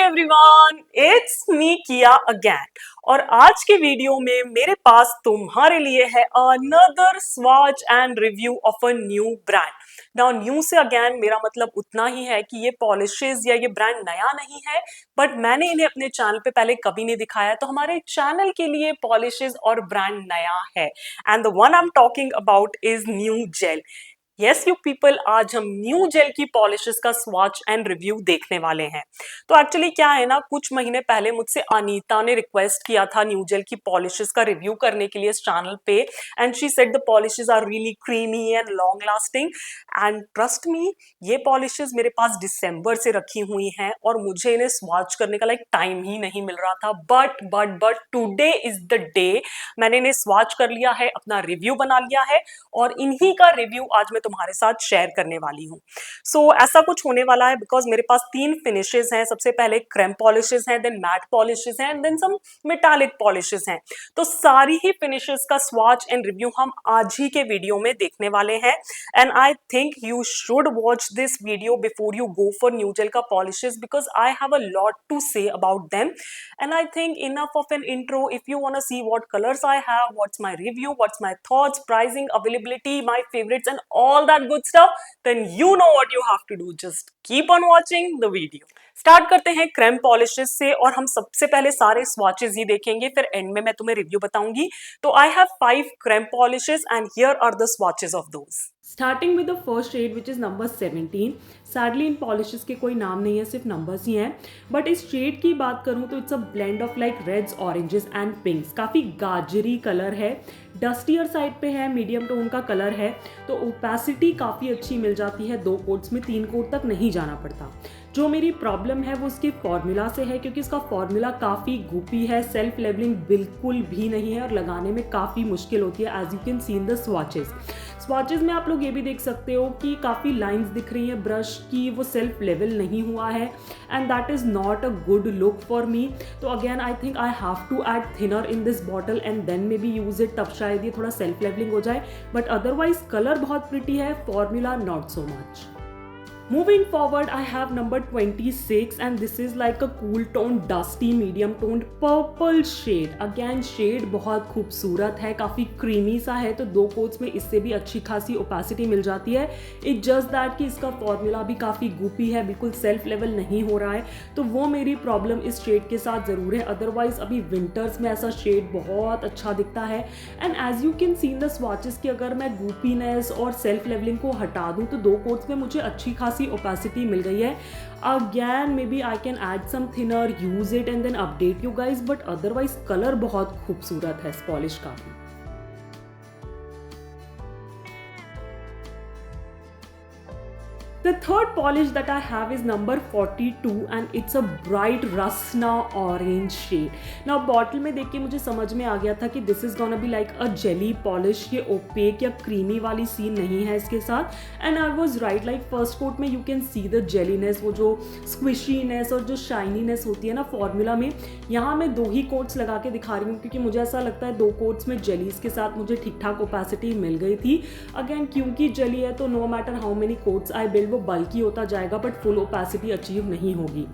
Everyone, it's me किया again. और आज के वीडियो में मेरे पास तुम्हारे लिए है another swatch and review of a new brand. Now new से अगेन मेरा मतलब उतना ही है कि ये पॉलिशेस या ये ब्रांड नया नहीं है, बट मैंने इन्हें अपने चैनल पे पहले कभी नहीं दिखाया, तो हमारे चैनल के लिए पॉलिशेस और ब्रांड नया है। And the one I am talking about is new gel. Yes you people, आज हम न्यू जेल की पॉलिशेस का स्वॉच एंड रिव्यू देखने वाले हैं। तो एक्चुअली क्या है ना, कुछ महीने पहले मुझसे अनीता ने रिक्वेस्ट किया था न्यू जेल की पॉलिशेस का रिव्यू करने के लिए इस चैनल पे, and she said the polishes are really creamy and long lasting. And trust me, ये पॉलिशेस मेरे पास दिसंबर से रखी हुई हैं और मुझे इन्हें स्वॉच करने का टाइम ही नहीं मिल रहा था। But today is the day, मैंने इन्हें स्वॉच कर लिया है, अपना रिव्यू बना लिया है और इन्हीं का रिव्यू आज मैं तुम्हारे साथ शेयर करने वाली हूँ। सो ऐसा कुछ होने वाला है बिकॉज मेरे पास तीन फिनिशेस हैं। सबसे पहले क्रेम पॉलिशेस हैं, देन मैट पॉलिशेस हैं, देन सम मेटालिक पॉलिशेस हैं। तो सारी ही फिनिशेस का स्वॉच एंड रिव्यू हम आज ही के वीडियो में देखने वाले हैं। And I think you should watch this video before you go for new gel का polishes because I have a lot to say about them. And I think enough of an intro. If you want to see what colors I have, what's my review, what's my thoughts, pricing, availability, my favorites and all that good stuff, then you know what you have to do. Just keep on watching the video. Start करते हैं cream polishes से और हम सबसे पहले सारे swatches ही देखेंगे, फिर एंड में मैं तुम्हें रिव्यू बताऊंगी। तो I have 5 creme polishes and here are the swatches of those. Starting with the first shade which is number 17। Sadly इन पॉलिशेस के कोई नाम नहीं है, सिर्फ नंबर्स ही हैं। बट इस शेड की बात करूं तो it's a blend of like reds, oranges and pinks. काफ़ी गाजरी कलर है, डस्टियर साइड पे है, मीडियम टोन का कलर है, तो ओपेसिटी काफ़ी अच्छी मिल जाती है। 2 कोट्स में 3 कोट तक नहीं जाना पड़ता। जो मेरी प्रॉब्लम है वो इसके फॉर्मूला से है, क्योंकि इसका फॉर्मूला काफ़ी गुपी है, सेल्फ लेवलिंग बिल्कुल भी नहीं है और लगाने में काफ़ी मुश्किल होती है। As you can see in the swatches में आप लोग ये भी देख सकते हो कि काफ़ी लाइंस दिख रही हैं ब्रश की, वो सेल्फ लेवल नहीं हुआ है and that is not a good look for me. तो again I think I have to add thinner in this bottle and then maybe use it, तब शायद ये थोड़ा सेल्फ लेवलिंग हो जाए। बट अदरवाइज कलर बहुत pretty है, formula not so much. Moving forward, I have number 26 and this is like a cool tone, dusty, medium toned purple shade. Again shade बहुत खूबसूरत है, काफ़ी क्रीमी सा है, तो 2 कोट्स में इससे भी अच्छी खासी ओपेसिटी मिल जाती है। इट जस्ट दैट कि इसका फॉर्मूला भी काफ़ी गुपी है, बिल्कुल सेल्फ लेवल नहीं हो रहा है, तो वो मेरी प्रॉब्लम इस शेड के साथ ज़रूर है। अदरवाइज अभी विंटर्स में ऐसा शेड बहुत अच्छा दिखता है। And as you can see in the swatches कि अगर मैं गुपीनेस और सेल्फ लेवलिंग को हटा दूँ तो 2 कोट्स में मुझे अच्छी खासी ओपेसिटी मिल गई है। Again maybe I can add some thinner, use it and then update you guys, but otherwise colour बहुत खूबसूरत है इस पॉलिश का भी। The third polish that I have is number 42 and it's a bright Rasna orange shade. Now bottle में देख के मुझे समझ में आ गया था कि this is gonna be like a jelly polish, ये opaque या creamy वाली सीन नहीं है इसके साथ। And I was right, like first coat में you can see the jelliness, वो जो squishiness और जो shininess होती है ना फॉर्मूला में। यहाँ मैं 2 ही कोट्स लगा के दिखा रही हूँ क्योंकि मुझे ऐसा लगता है 2 कोट्स में जेलीज के साथ मुझे ठीक ठाक ओपेसिटी मिल गई थी। अगेन क्योंकि जेली है तो no matter how many coats I build वो बल्कि होता जाएगा, बट फुल ओपेसिटी अचीव नहीं होगी।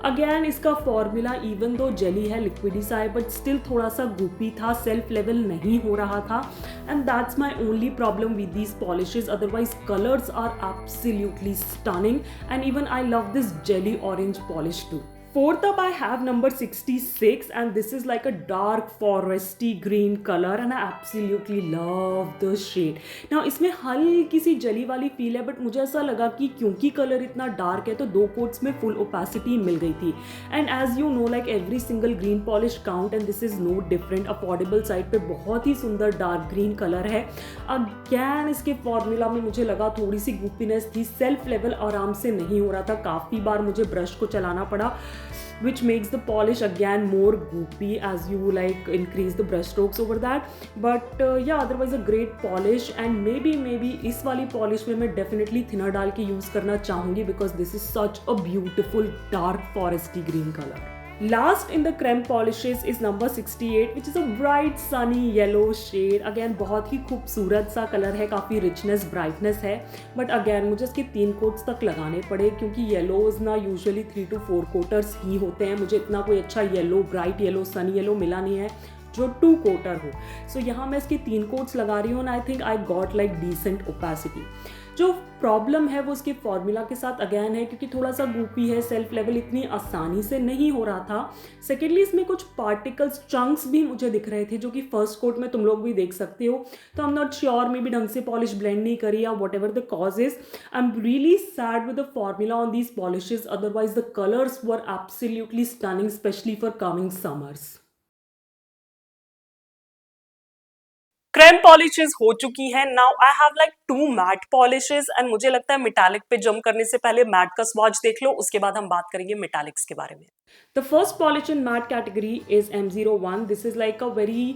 अगेन इसका फॉर्मूला इवन दो जेली है, लिक्विडी सा है, बट स्टिल थोड़ा सा गुपी था, सेल्फ लेवल नहीं हो रहा था। And that's my only problem with these polishes. Otherwise colours are absolutely stunning and even I love this jelly orange polish too. Fourth up I have number 66 and this is like a dark foresty green color and I absolutely love the shade. Now इसमें हल्की सी जली वाली feel है, but मुझे ऐसा लगा कि क्योंकि कलर इतना डार्क है तो 2 कोट्स में फुल ओपेसिटी मिल गई थी। And as you know like every single green polish count and this is no different. Affordable side पे बहुत ही सुंदर डार्क ग्रीन कलर है। अगैन इसके फॉर्मूला में मुझे लगा थोड़ी सी गुपीनेस थी, सेल्फ लेवल आराम से नहीं हो रहा था, काफ़ी बार मुझे ब्रश को चलाना पड़ा, which makes the polish again more goopy as you like increase the brush strokes over that. But yeah, otherwise a great polish and maybe इस वाली polish में मैं definitely thinner डाल के use करना चाहूँगी because this is such a beautiful dark foresty green color. Last in the creme polishes is number 68 which is a bright sunny yellow shade. Again बहुत ही खूबसूरत सा कलर है, काफ़ी रिचनेस ब्राइटनेस है, बट अगेन मुझे इसके 3 कोट्स तक लगाने पड़े क्योंकि येलोज ना यूजुअली 3 to 4 कोटर्स ही होते हैं. मुझे इतना कोई अच्छा yellow, bright yellow, Sunny yellow मिला नहीं है जो 2 कोटर हो. सो यहाँ मैं इसके 3 कोट्स लगा रही हूँ and I think I got like decent opacity. जो प्रॉब्लम है वो उसके फॉर्मूला के साथ अगेन है क्योंकि थोड़ा सा गूपी है, सेल्फ लेवल इतनी आसानी से नहीं हो रहा था. सेकेंडली इसमें कुछ पार्टिकल्स, चंक्स भी मुझे दिख रहे थे जो कि फर्स्ट कोट में तुम लोग भी देख सकते हो. तो I am not sure, maybe ढंग से पॉलिश ब्लेंड नहीं करी या whatever the cause is. I am really sad with the formula on these polishes, otherwise the colours were absolutely stunning specially for coming summers. Creme polishes हो चुकी है. Now I have like 2 matte polishes and मुझे लगता है metallic पे jump करने से पहले मैट का स्वॉच देख लो, उसके बाद हम बात करेंगे मेटालिक्स के बारे में. The first polish in matte category is M01. This is like a very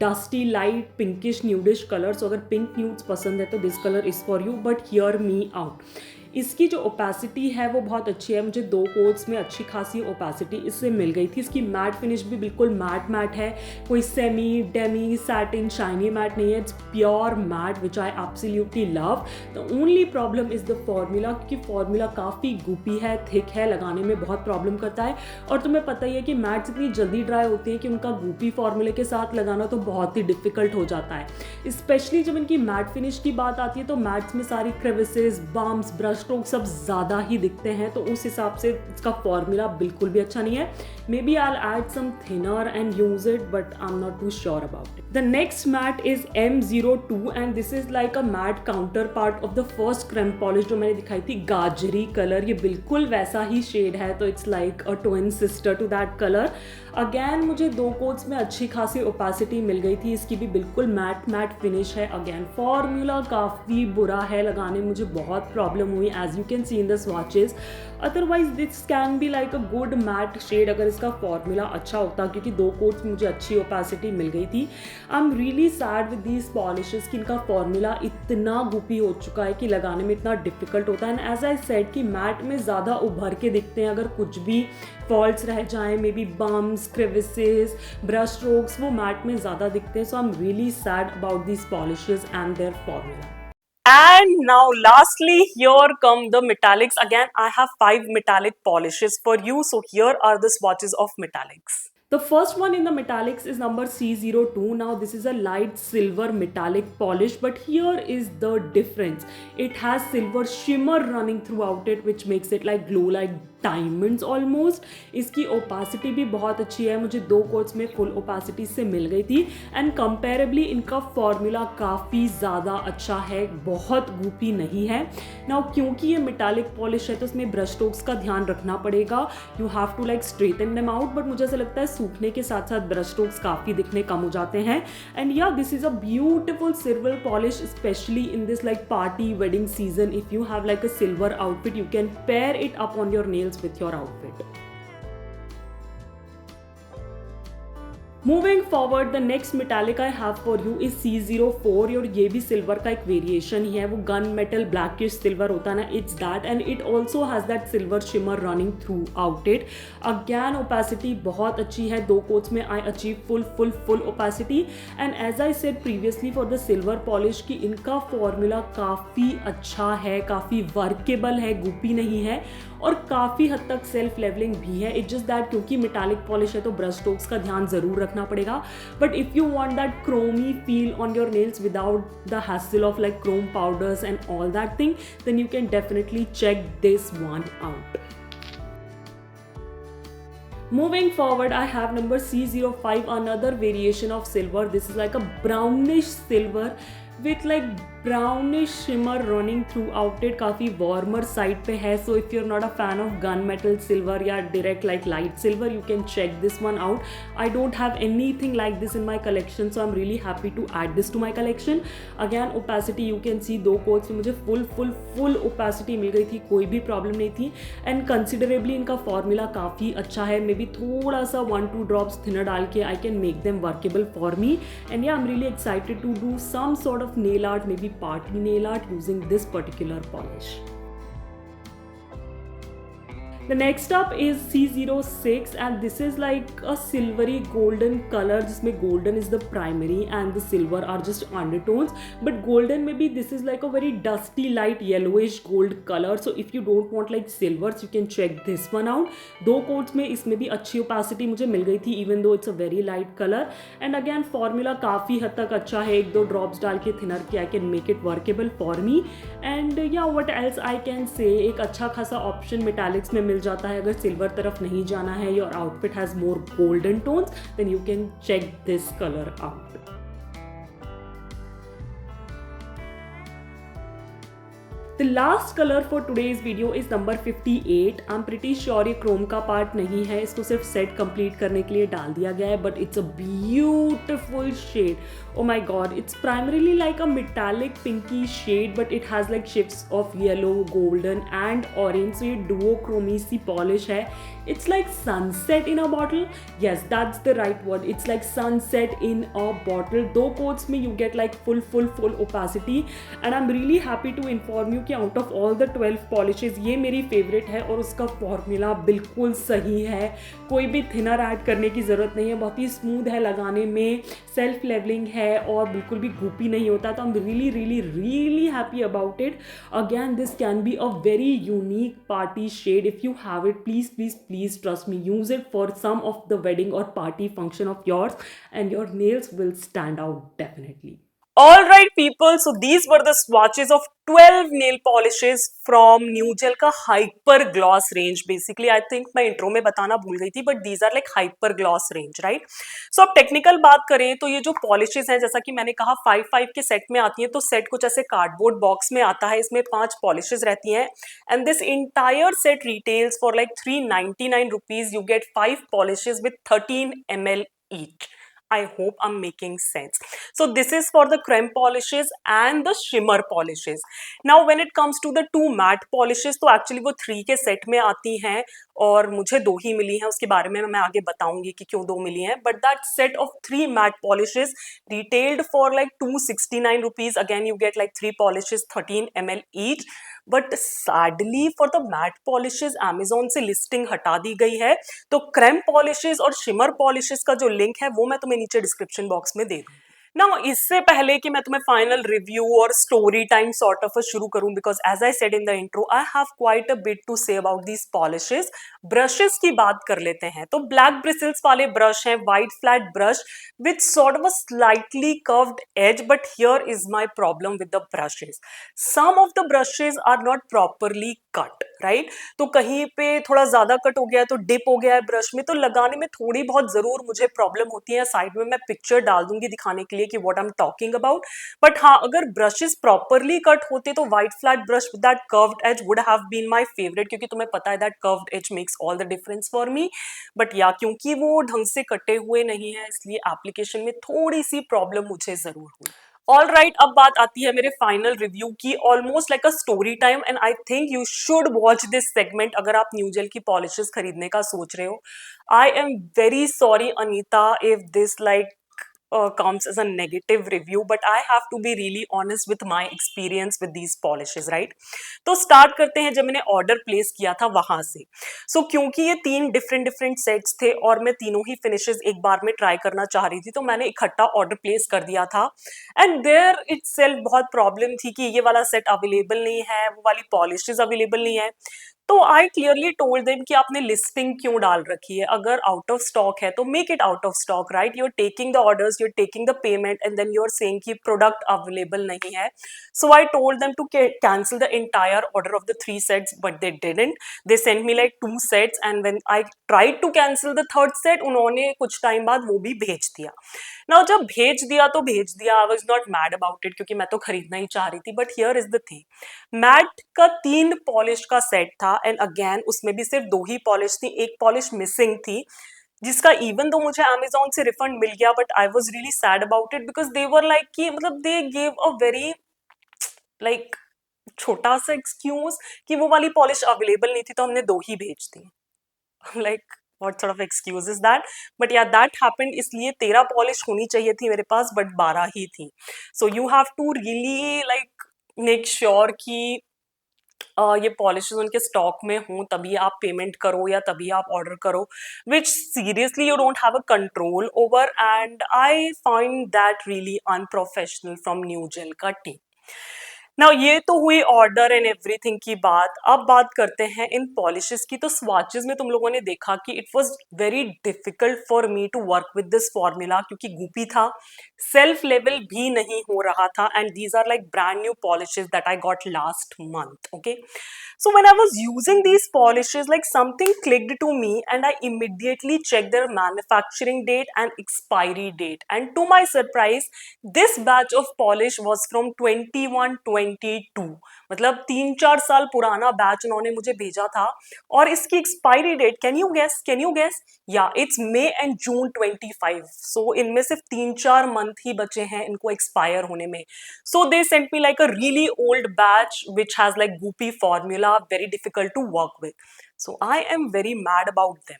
dusty, light, pinkish, nudish color. So अगर pink nudes पसंद है तो this color is for you. But hear me out. इसकी जो ओपेसिटी है वो बहुत अच्छी है. मुझे 2 कोट्स में अच्छी खासी ओपेसिटी इससे मिल गई थी. इसकी मैट फिनिश भी बिल्कुल मैट मैट है, कोई semi, demi, satin, shiny matte नहीं है. It's pure matte which I absolutely love. The only problem is the formula, क्योंकि फॉर्मूला काफ़ी गुपी है, थिक है, लगाने में बहुत प्रॉब्लम करता है. और तुम्हें पता ही है कि मैट्स इतनी जल्दी ड्राई होती हैं कि उनका गुपी फॉर्मूले के साथ लगाना तो बहुत ही डिफिकल्ट हो जाता है. स्पेशली जब इनकी मैट फिनिश की बात आती है तो मैट्स में सारी क्रेविसेस, बम्प्स, ब्रश स्ट्रोक सब ज़्यादा ही दिखते हैं, तो उस हिसाब से इसका फॉर्मूला बिल्कुल भी अच्छा नहीं है. Maybe I will add some thinner and use it, but I am not too sure about it. The next matte is M02 and this is like a matte counterpart of the first creme polish जो मैंने दिखाई थी, गाजरी colour. ये बिल्कुल वैसा ही shade है, तो it's like a twin sister to that colour. Again मुझे 2 कोट्स में अच्छी खासी ओपेसिटी मिल गई थी. इसकी भी बिल्कुल मैट मैट फिनिश है. अगेन फॉर्मूला काफ़ी बुरा है, लगाने में मुझे बहुत प्रॉब्लम हुई as you can see in the swatches. Otherwise this can be like a good matte shade अगर इसका फॉर्मूला अच्छा होता, क्योंकि 2 कोट्स मुझे अच्छी ओपेसिटी मिल गई थी. आई am really sad with these polishes कि इनका फॉर्मूला इतना गुपी हो चुका है कि लगाने में इतना डिफिकल्ट होता है. एंड एज आई सेड कि मैट में ज़्यादा उभर के दिखते हैं, अगर कुछ भी फॉल्ट्स रह जाएं, maybe bumps, crevices, brush strokes, वो मैट में ज़्यादा दिखते हैं. So I am really sad about these polishes and their formula. And now lastly here come the metallics. Again I have 5 metallic polishes for you, so here are the swatches of metallics. The first one in the metallics is number C02. Now this is a light silver metallic polish, but here is the difference. It has silver shimmer running throughout it, which makes it like glow like diamonds almost. इसकी opacity भी बहुत अच्छी है, मुझे 2 coats में full opacity से मिल गई थी. एंड कंपेरेबली इनका फॉर्मूला काफ़ी ज़्यादा अच्छा है, बहुत गुपी नहीं है. नाउ क्योंकि ये मेटालिक पॉलिश है तो इसमें ब्रश स्ट्रोक्स का ध्यान रखना पड़ेगा. You have to like straighten them out, but मुझे ऐसा लगता है सूखने के साथ साथ ब्रश स्ट्रोक्स काफ़ी दिखने कम हो जाते हैं. एंड या this is a beautiful silver polish, specially in this like party wedding season. If you have like a silver outfit, you can pair it up on your nails with your outfit. Moving forward, the next metallic I have for you is C04. और ये भी silver का एक variation ही है, वो gun metal blackish silver होता है ना, it's that. And it also has that silver shimmer running throughout it. Again opacity बहुत अच्छी है, 2 कोट्स में I achieve full opacity. And as I said previously for the silver polish की इनका formula काफ़ी अच्छा है, काफ़ी वर्केबल है, गुपी नहीं है और काफ़ी हद तक सेल्फ लेवलिंग भी है. इट्स जस्ट दैट क्योंकि मेटालिक पॉलिश है तो ब्रश स्ट्रोक्स का ध्यान ज़रूर रखना पड़ेगा. But if you want that chromey feel on your nails without the hassle of like chrome powders and all that thing, then you can definitely check this one out. Moving forward, I have number C05, another variation of silver. This is like a brownish silver with like brownish shimmer running throughout it. काफ़ी warmer side पे है, so if you're not a fan of gunmetal silver या direct like light silver, you can check this one out. I don't have anything like this in my collection, so I'm really happy to add this to my collection. Again opacity you can see 2 coats में मुझे full opacity मिल गई थी, कोई भी problem नहीं थी. and considerably इनका formula काफ़ी अच्छा है. मे बी थोड़ा सा 1-2 drops thinner डाल के I can make them workable for me. and yeah, I'm really excited to do some sort of nail art, maybe party nail art using this particular polish. The next up is C06 and this is like a silvery golden color जिसमें golden is the primary and the silver are just undertones, but golden में भी this is like a very dusty light yellowish gold color. So if you don't want like silvers you can check this one out. दो quotes में इसमें भी अच्छी opacity मुझे मिल गई थी even though it's a very light color, and again formula काफ़ी हद तक अच्छा है. एक दो drops डाल के thinner की I can make it workable for me. And yeah, what else I can say, एक अच्छा खासा option metallics में मिल जाता है. अगर सिल्वर तरफ नहीं जाना है, your outfit has more golden tones, then you can check this color out. The last color for today's video is number 58. I'm pretty sure ये क्रोम का पार्ट नहीं है, इसको सिर्फ सेट कंप्लीट करने के लिए डाल दिया गया है, but it's a beautiful shade. Oh my god, it's primarily like a metallic pinky shade, but it has like shifts of yellow, golden and orange. So ये duochrome सी polish है. It's like sunset in a bottle. Yes, that's the right word. It's like sunset in a bottle. दो coats में you get like full opacity, and I'm really happy to inform you कि out of all the 12 polishes ये मेरी favourite है और उसका formula बिल्कुल सही है. कोई भी थिनर ऐड करने की ज़रूरत नहीं है, बहुत ही स्मूथ है लगाने में, सेल्फ लेवलिंग है और बिल्कुल भी गुपी नहीं होता. तो I am really happy about it. Again this can be a very unique party shade. If you have it please trust me, use it for some of the wedding और party function of yours and your nails will stand out definitely. Alright people, so these were the swatches of 12 nail polishes from Newgel का Hyper Gloss range. Basically, I think मैं intro में बताना भूल गई थी, but these are like Hyper Gloss range, right? So अब technical बात करें तो ये जो polishes हैं, जैसा कि मैंने कहा 5 के set में आती हैं, तो set कुछ ऐसे cardboard box में आता है, इसमें 5 polishes रहती हैं, and this entire set retails for like 399 rupees. You get 5 polishes with 13 ml each. I hope I'm making sense. So this is for the creme polishes and the shimmer polishes. Now when it comes to the 2 matte polishes, तो actually वो 3 के set में आती हैं और मुझे 2 ही मिली हैं. उसके बारे में मैं आगे बताऊंगी कि क्यों 2 मिली हैं. But that set of 3 matte polishes retailed for like 269 rupees. Again you get like 3 polishes, 13 ml each. But sadly for the matte polishes Amazon से लिस्टिंग हटा दी गई है. तो क्रेम पॉलिशेज और शिमर पॉलिशेज का जो लिंक है वो मैं तुम्हें नीचे डिस्क्रिप्शन बॉक्स में दे दूंगी. नाउ इससे पहले कि मैं तुम्हें फाइनल रिव्यू और स्टोरी टाइम सॉर्ट ऑफ शुरू करूं, because as I said in the intro I have quite a bit to say about these polishes. Brushes की बात कर लेते हैं. तो ब्लैक ब्रिसल्स वाले ब्रश हैं, white flat brush with sort of a slightly curved edge. But here is my problem with the brushes. Some of the brushes are not properly cut, right? तो कहीं पे थोड़ा ज्यादा कट हो गया है, तो डिप हो गया है ब्रश में, तो लगाने में थोड़ी बहुत जरूर मुझे प्रॉब्लम होती है. साइड में मैं पिक्चर डाल दूंगी दिखाने के लिए कि what I am talking about. But हाँ, अगर ब्रशेस प्रॉपरली कट होते तो white flat brush with that curved edge would have been my favourite, क्योंकि तुम्हें पता है that curved edge makes all the difference for me. But या क्योंकि वो ढंग से कटे हुए नहीं है, इसलिए एप्लीकेशन में थोड़ी सी प्रॉब्लम मुझे जरूर हुई. ऑल राइट, अब बात आती है मेरे फाइनल रिव्यू की, almost like a story time, and I think you should watch this segment अगर आप न्यूजेल की पॉलिशेस खरीदने का सोच रहे हो. I am very sorry Anita if this like comes as a negative review, but I have to be really honest with my experience with these polishes, right? तो start करते हैं जब मैंने ऑर्डर प्लेस किया था वहां से. सो क्योंकि ये 3 डिफरेंट सेट्स थे और मैं तीनों ही फिनिशेस एक बार में ट्राई करना चाह रही थी, तो मैंने इकट्ठा ऑर्डर प्लेस कर दिया था. एंड देयर इटसेल्फ बहुत प्रॉब्लम थी कि ये वाला सेट अवेलेबल नहीं है, वो वाली पॉलिशेस अवेलेबल नहीं है. तो आई क्लियरली टोल्ड देम कि आपने लिस्टिंग क्यों डाल रखी है. अगर आउट ऑफ स्टॉक है तो make it out of stock, right? You are taking the orders, you are taking the payment and then you are saying कि प्रोडक्ट अवेलेबल नहीं है. So I told them to cancel the entire order of the 3 sets, but they didn't. They sent me like 2 sets and when I tried to cancel the third set, उन्होंने कुछ time बाद वो भी भेज दिया. Now जब भेज दिया तो भेज दिया, I was not mad about it क्योंकि मैं तो खरीदना ही चाह रही थी. But here is the thing, matte का 3 पॉलिश का सेट था एंड अगेन उसमें भी सिर्फ 2 ही पॉलिश थी, एक पॉलिश मिसिंग थी, जिसका इवन दो मुझे अमेजोन से रिफंड मिल गया. But I was really sad about it because they were like कि मतलब they gave a very like छोटा सा एक्सक्यूज कि वो वाली पॉलिश अवेलेबल नहीं थी तो हमने 2 ही भेज दी. Like what sort of excuse is that? But yeah, that happened. इसलिए 13 पॉलिश होनी चाहिए थी मेरे पास, बट 12 ही थी. So you have to really like make sure कि ये पॉलिशेस उनके स्टॉक में हों तभी आप पेमेंट करो या तभी आप ऑर्डर करो, which seriously you don't have a control over, and I find that really unprofessional from new gel का टीम। नाउ ये तो हुई ऑर्डर एंड एवरीथिंग की बात। अब बात करते हैं इन पॉलिशेस की। तो स्वाचेस में तुम लोगों ने देखा कि it was very difficult for me to work with this formula, क्योंकि गुपी था, सेल्फ लेवल भी नहीं हो रहा था, and these are like brand new polishes that I got last month. Okay, so when I was using these polishes, like something clicked to me and I immediately checked their manufacturing date and expiry date, and to my surprise this batch of polish was from 21-22, मतलब 3-4 साल पुराना batch उन्होंने मुझे भेजा था। और इसकी expiry date, can you guess, या it's May and June 25। So इनमें सिर्फ 3-4 मंथ ही बचे हैं इनको एक्सपायर होने में। So they sent me like a really old batch which has like goopy formula, very difficult to work with. So I am very mad about them.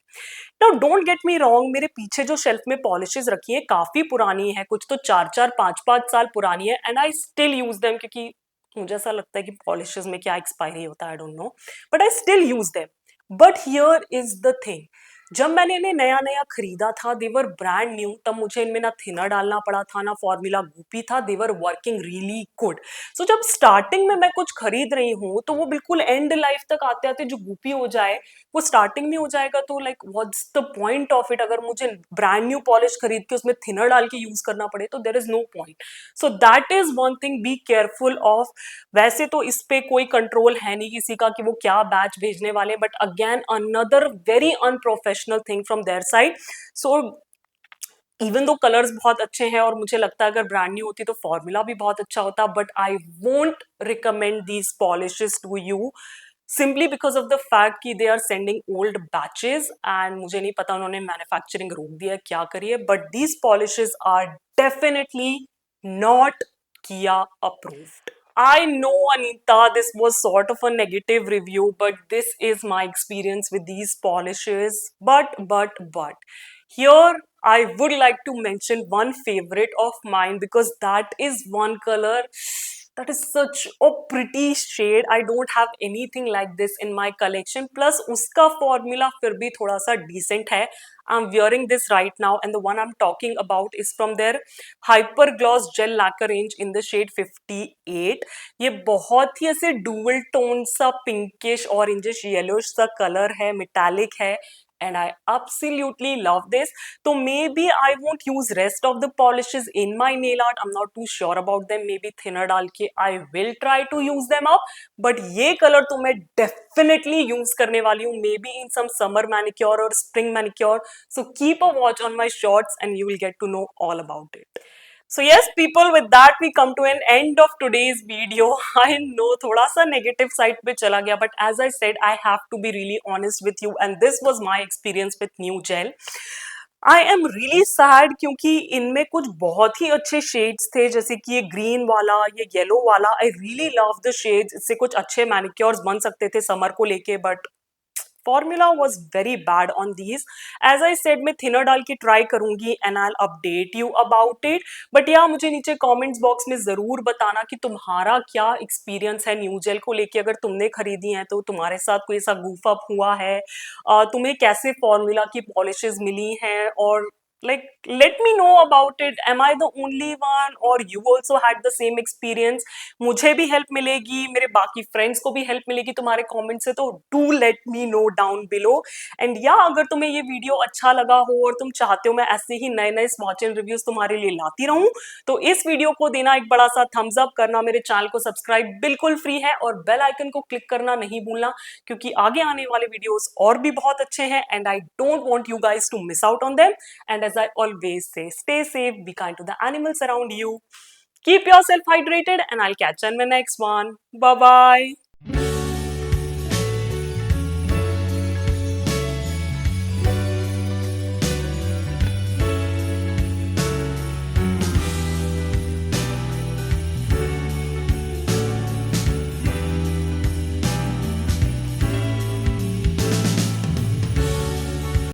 Now don't get me wrong, मेरे पीछे जो shelf में polishes रखी है काफी पुरानी है, कुछ तो 4-4 5-5 साल पुरानी है, and I still use them, क्योंकि मुझे ऐसा लगता है कि पॉलिशेस में क्या एक्सपायरी होता है, I don't know, but I still use them. But here is the thing, जब मैंने इन्हें नया नया खरीदा था, देवर ब्रांड न्यू, तब मुझे इनमें ना थिनर डालना पड़ा था ना फॉर्मूला गुपी था, देवर वर्किंग रियली गुड। सो जब स्टार्टिंग में मैं कुछ खरीद रही हूँ तो वो बिल्कुल एंड लाइफ तक आते आते जो गुपी हो जाए वो स्टार्टिंग में हो जाएगा, तो like what's the point of it. अगर मुझे ब्रांड न्यू पॉलिश खरीद के उसमें थिनर डाल के यूज करना पड़े तो there is no point. So that is one thing, be careful of. वैसे तो इस पे कोई कंट्रोल है नहीं किसी का कि वो क्या बैच भेजने वाले, but again another very unprofessional thing from their side. So even though colours बहुत अच्छे हैं और मुझे लगता है अगर ब्रांड न्यू होती तो फॉर्मूला भी बहुत अच्छा होता, but I won't recommend these polishes to you simply because of the fact कि they are sending old batches, and मुझे नहीं पता उन्होंने मैन्युफैक्चरिंग रोक दिया क्या करिए, but these polishes are definitely not किया approved. I know, Anita, this was sort of a negative review, but this is my experience with these polishes. But here I would like to mention one favorite of mine, because that is one color that is such a pretty shade. I don't have anything like this in my collection. Plus uska formula फिर भी थोड़ा सा decent है. I'm wearing this right now, and the one I'm talking about is from their Hyper Gloss Gel Lacquer range in the shade 58. ये बहुत ही ऐसे dual tone सा pinkish orangish yellowish सा कलर है, मेटालिक है, and I absolutely love this. So maybe I won't use rest of the polishes in my nail art. I'm not too sure about them. Maybe thinner डाल के I will try to use them up. But ये colour तो मैं definitely use करने वाली हूँ, maybe in some summer manicure or spring manicure. So keep a watch on my shorts and you will get to know all about it. So yes, people, with that we come to an end of today's video. I know थोड़ा सा negative side पे चला गया, but as I said, I have to be really honest with you, and this was my experience with new gel. I am really sad क्योंकि इनमें कुछ बहुत ही अच्छे शेड्स थे, जैसे कि ये ग्रीन वाला, ये येलो वाला। I really love the shades. इससे कुछ अच्छे मैनिक्योर्स बन सकते थे समर को लेके, but formula was very bad on these. As I said, मैं थिनर डाल के ट्राई करूंगी and I update you about it. But या मुझे नीचे कमेंट्स बॉक्स में जरूर बताना कि तुम्हारा क्या एक्सपीरियंस है न्यू जेल को लेके। अगर तुमने खरीदी है तो तुम्हारे साथ कोई ऐसा गूफ अप हुआ है, तुम्हें कैसे फॉर्मूला की पॉलिशेस मिली हैं, और like let me know about it. Am I the only one or you also had the same experience? मुझे भी हेल्प मिलेगी, मेरे बाकी फ्रेंड्स को भी हेल्प मिलेगी तुम्हारे कमेंट से, तो do let me know down below. And या अगर तुम्हें ये वीडियो अच्छा लगा हो और तुम चाहते हो मैं ऐसे ही नए नए स्वॉच एंड रिव्यूज तुम्हारे लिए लाती रहूं, तो इस वीडियो को देना एक बड़ा सा थम्स अप करना, मेरे चैनल को सब्सक्राइब बिल्कुल फ्री है, और बेल आइकन को क्लिक करना नहीं भूलना, क्योंकि आगे आने वाले वीडियोस और भी बहुत अच्छे हैं, and I don't want you guys to miss out on them. And as I always say, stay safe, be kind to the animals around you, keep yourself hydrated, and I'll catch you in my next one. Bye bye.